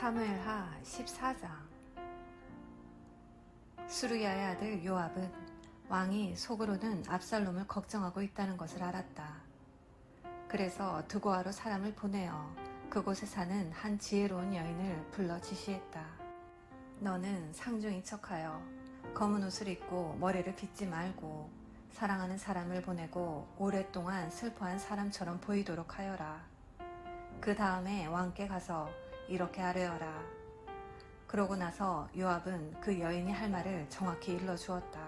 사무엘하 14장. 수르야의 아들 요압은 왕이 속으로는 압살롬을 걱정하고 있다는 것을 알았다. 그래서 드고아로 사람을 보내어 그곳에 사는 한 지혜로운 여인을 불러 지시했다. 너는 상중인 척하여 검은 옷을 입고 머리를 빗지 말고 사랑하는 사람을 보내고 오랫동안 슬퍼한 사람처럼 보이도록 하여라. 그 다음에 왕께 가서 이렇게 아뢰어라. 그러고 나서 요압은 그 여인이 할 말을 정확히 일러주었다.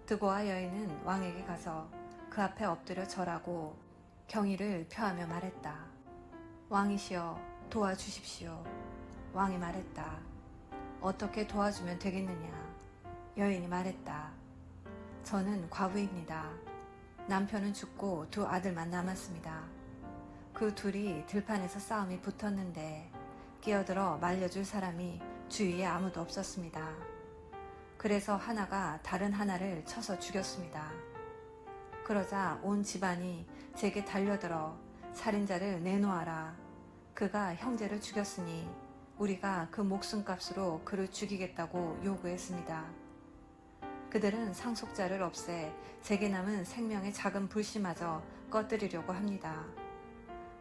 드고아 여인은 왕에게 가서 그 앞에 엎드려 절하고 경의를 표하며 말했다. 왕이시여, 도와주십시오. 왕이 말했다. 어떻게 도와주면 되겠느냐? 여인이 말했다. 저는 과부입니다. 남편은 죽고 두 아들만 남았습니다. 그 둘이 들판에서 싸움이 붙었는데 끼어들어 말려줄 사람이 주위에 아무도 없었습니다. 그래서 하나가 다른 하나를 쳐서 죽였습니다. 그러자 온 집안이 제게 달려들어 살인자를 내놓아라. 그가 형제를 죽였으니 우리가 그 목숨값으로 그를 죽이겠다고 요구했습니다. 그들은 상속자를 없애 제게 남은 생명의 작은 불씨마저 꺼뜨리려고 합니다.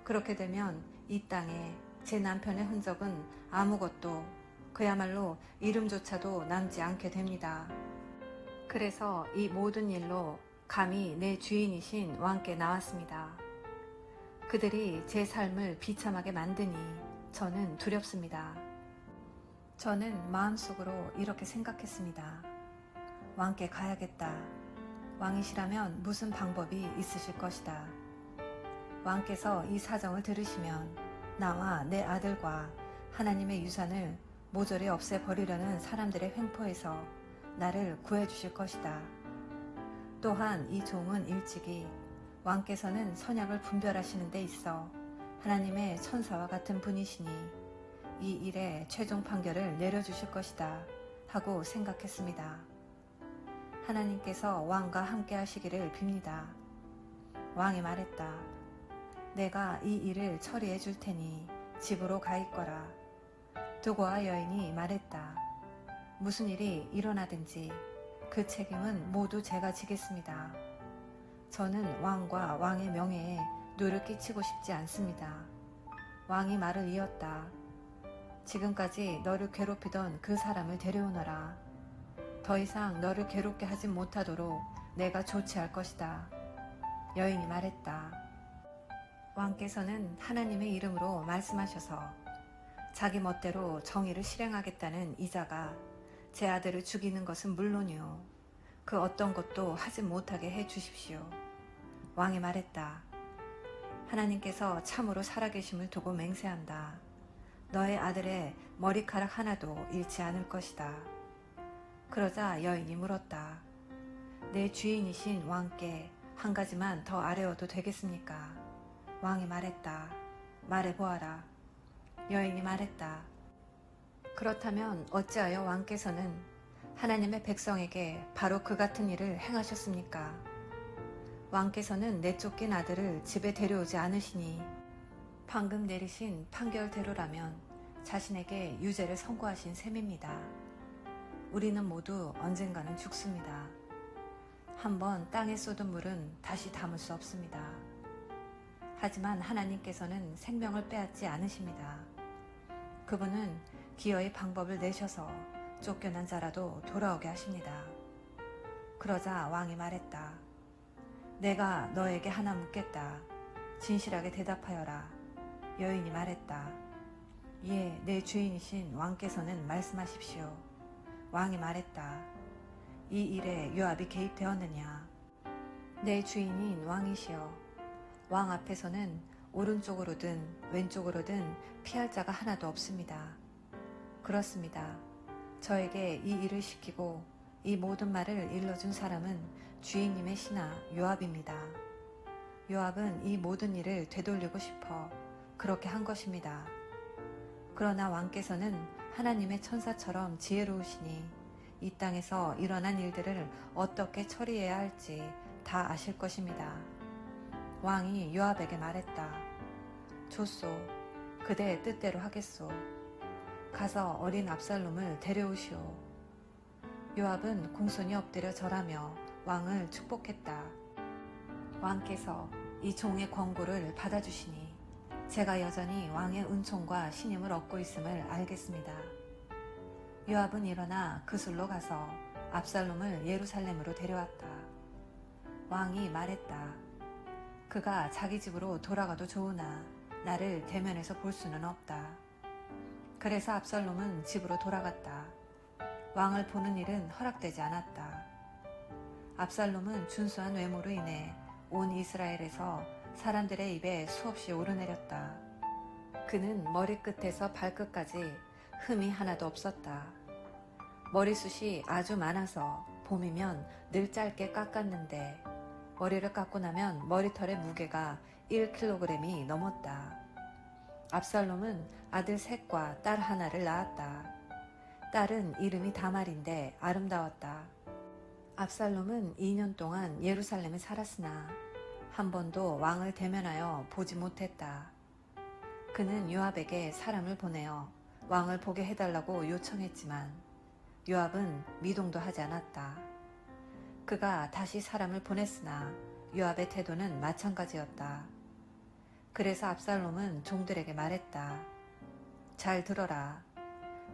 그렇게 되면 이 땅에 제 남편의 흔적은 아무것도, 그야말로 이름조차도 남지 않게 됩니다. 그래서 이 모든 일로 감히 내 주인이신 왕께 나왔습니다. 그들이 제 삶을 비참하게 만드니 저는 두렵습니다. 저는 마음속으로 이렇게 생각했습니다. 왕께 가야겠다. 왕이시라면 무슨 방법이 있으실 것이다. 왕께서 이 사정을 들으시면 나와 내 아들과 하나님의 유산을 모조리 없애버리려는 사람들의 횡포에서 나를 구해주실 것이다. 또한 이 종은 일찍이 왕께서는 선악을 분별하시는 데 있어 하나님의 천사와 같은 분이시니 이 일에 최종 판결을 내려주실 것이다 하고 생각했습니다. 하나님께서 왕과 함께 하시기를 빕니다. 왕이 말했다. 내가 이 일을 처리해 줄 테니 집으로 가 있거라. 드고아 여인이 말했다. 무슨 일이 일어나든지 그 책임은 모두 제가 지겠습니다. 저는 왕과 왕의 명예에 누를 끼치고 싶지 않습니다. 왕이 말을 이었다. 지금까지 너를 괴롭히던 그 사람을 데려오너라. 더 이상 너를 괴롭게 하지 못하도록 내가 조치할 것이다. 여인이 말했다. 왕께서는 하나님의 이름으로 말씀하셔서 자기 멋대로 정의를 실행하겠다는 이자가 제 아들을 죽이는 것은 물론이요. 그 어떤 것도 하지 못하게 해 주십시오. 왕이 말했다. 하나님께서 참으로 살아계심을 두고 맹세한다. 너의 아들의 머리카락 하나도 잃지 않을 것이다. 그러자 여인이 물었다. 내 주인이신 왕께 한 가지만 더 아뢰어도 되겠습니까? 왕이 말했다. 말해보아라. 여인이 말했다. 그렇다면 어찌하여 왕께서는 하나님의 백성에게 바로 그 같은 일을 행하셨습니까? 왕께서는 내쫓긴 아들을 집에 데려오지 않으시니 방금 내리신 판결대로라면 자신에게 유죄를 선고하신 셈입니다. 우리는 모두 언젠가는 죽습니다. 한번 땅에 쏟은 물은 다시 담을 수 없습니다. 하지만 하나님께서는 생명을 빼앗지 않으십니다. 그분은 기어이 방법을 내셔서 쫓겨난 자라도 돌아오게 하십니다. 그러자 왕이 말했다. 내가 너에게 하나 묻겠다. 진실하게 대답하여라. 여인이 말했다. 예, 내 주인이신 왕께서는 말씀하십시오. 왕이 말했다. 이 일에 요압이 개입되었느냐? 내 주인인 왕이시여. 왕 앞에서는 오른쪽으로든 왼쪽으로든 피할 자가 하나도 없습니다. 그렇습니다. 저에게 이 일을 시키고 이 모든 말을 일러준 사람은 주인님의 신하 요압입니다. 요압은 이 모든 일을 되돌리고 싶어 그렇게 한 것입니다. 그러나 왕께서는 하나님의 천사처럼 지혜로우시니 이 땅에서 일어난 일들을 어떻게 처리해야 할지 다 아실 것입니다. 왕이 요압에게 말했다. 좋소. 그대의 뜻대로 하겠소. 가서 어린 압살롬을 데려오시오. 요압은 공손히 엎드려 절하며 왕을 축복했다. 왕께서 이 종의 권고를 받아주시니 제가 여전히 왕의 은총과 신임을 얻고 있음을 알겠습니다. 요압은 일어나 그술로 가서 압살롬을 예루살렘으로 데려왔다. 왕이 말했다. 그가 자기 집으로 돌아가도 좋으나 나를 대면해서 볼 수는 없다. 그래서 압살롬은 집으로 돌아갔다. 왕을 보는 일은 허락되지 않았다. 압살롬은 준수한 외모로 인해 온 이스라엘에서 사람들의 입에 수없이 오르내렸다. 그는 머리끝에서 발끝까지 흠이 하나도 없었다. 머리숱이 아주 많아서 봄이면 늘 짧게 깎았는데 머리를 깎고 나면 머리털의 무게가 1kg이 넘었다. 압살롬은 아들 셋과 딸 하나를 낳았다. 딸은 이름이 다말인데 아름다웠다. 압살롬은 2년 동안 예루살렘에 살았으나 한 번도 왕을 대면하여 보지 못했다. 그는 요압에게 사람을 보내어 왕을 보게 해달라고 요청했지만 요압은 미동도 하지 않았다. 그가 다시 사람을 보냈으나 요압의 태도는 마찬가지였다. 그래서 압살롬은 종들에게 말했다. 잘 들어라.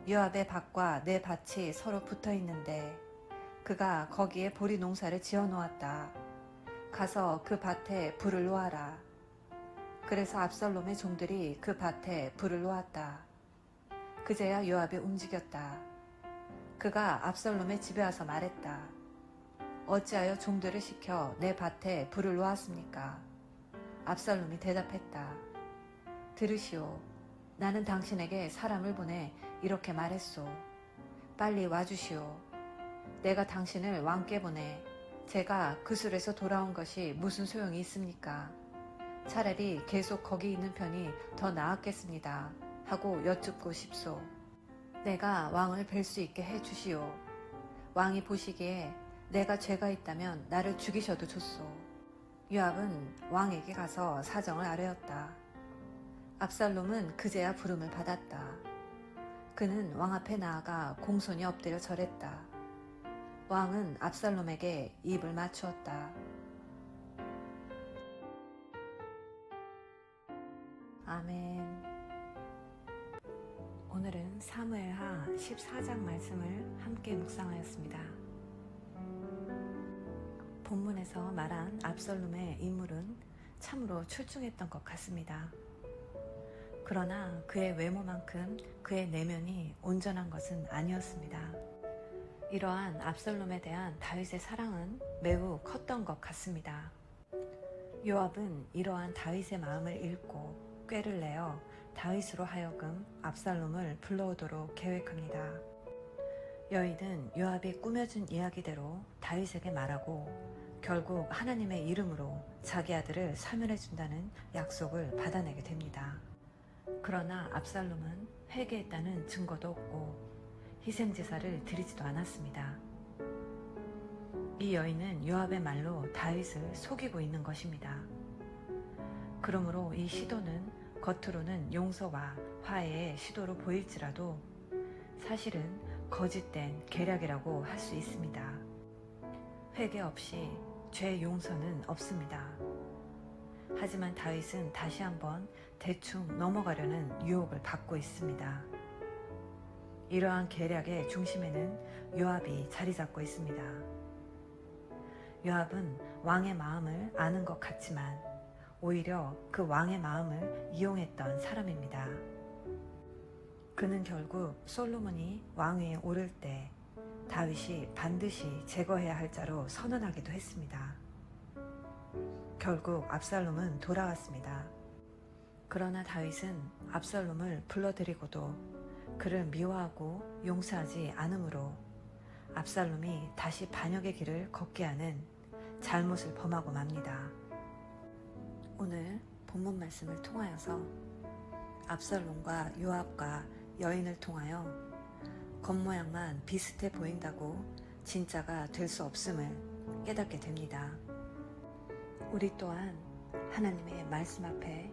요압의 밭과 내 밭이 서로 붙어 있는데 그가 거기에 보리 농사를 지어 놓았다. 가서 그 밭에 불을 놓아라. 그래서 압살롬의 종들이 그 밭에 불을 놓았다. 그제야 요압이 움직였다. 그가 압살롬의 집에 와서 말했다. 어찌하여 종들을 시켜 내 밭에 불을 놓았습니까? 압살롬이 대답했다. 들으시오. 나는 당신에게 사람을 보내 이렇게 말했소. 빨리 와주시오. 내가 당신을 왕께 보내 제가 그술에서 돌아온 것이 무슨 소용이 있습니까? 차라리 계속 거기 있는 편이 더 나았겠습니다. 하고 여쭙고 싶소. 내가 왕을 뵐 수 있게 해주시오. 왕이 보시기에 내가 죄가 있다면 나를 죽이셔도 좋소. 요압은 왕에게 가서 사정을 아뢰었다. 압살롬은 그제야 부름을 받았다. 그는 왕 앞에 나아가 공손히 엎드려 절했다. 왕은 압살롬에게 입을 맞추었다. 아멘. 오늘은 사무엘하 14장 말씀을 함께 묵상하였습니다. 본문에서 말한 압살롬의 인물은 참으로 출중했던 것 같습니다. 그러나 그의 외모만큼 그의 내면이 온전한 것은 아니었습니다. 이러한 압살롬에 대한 다윗의 사랑은 매우 컸던 것 같습니다. 요압은 이러한 다윗의 마음을 읽고 꾀를 내어 다윗으로 하여금 압살롬을 불러오도록 계획합니다. 여인은 요압이 꾸며준 이야기대로 다윗에게 말하고 결국 하나님의 이름으로 자기 아들을 사면해준다는 약속을 받아내게 됩니다. 그러나 압살롬은 회개했다는 증거도 없고 희생제사를 드리지도 않았습니다. 이 여인은 요압의 말로 다윗을 속이고 있는 것입니다. 그러므로 이 시도는 겉으로는 용서와 화해의 시도로 보일지라도 사실은 거짓된 계략이라고 할 수 있습니다. 회개 없이 죄 용서는 없습니다. 하지만 다윗은 다시 한번 대충 넘어가려는 유혹을 받고 있습니다. 이러한 계략의 중심에는 요압이 자리 잡고 있습니다. 요압은 왕의 마음을 아는 것 같지만 오히려 그 왕의 마음을 이용했던 사람입니다. 그는 결국 솔로몬이 왕위에 오를 때 다윗이 반드시 제거해야 할 자로 선언하기도 했습니다. 결국 압살롬은 돌아왔습니다. 그러나 다윗은 압살롬을 불러들이고도 그를 미워하고 용서하지 않으므로 압살롬이 다시 반역의 길을 걷게 하는 잘못을 범하고 맙니다. 오늘 본문 말씀을 통하여서 압살롬과 요압과 여인을 통하여 겉모양만 비슷해 보인다고 진짜가 될 수 없음을 깨닫게 됩니다. 우리 또한 하나님의 말씀 앞에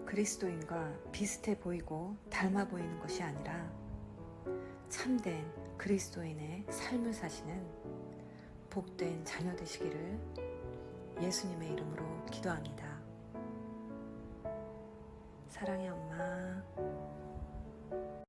그리스도인과 비슷해 보이고 닮아 보이는 것이 아니라 참된 그리스도인의 삶을 사시는 복된 자녀 되시기를 예수님의 이름으로 기도합니다. 사랑의 엄마.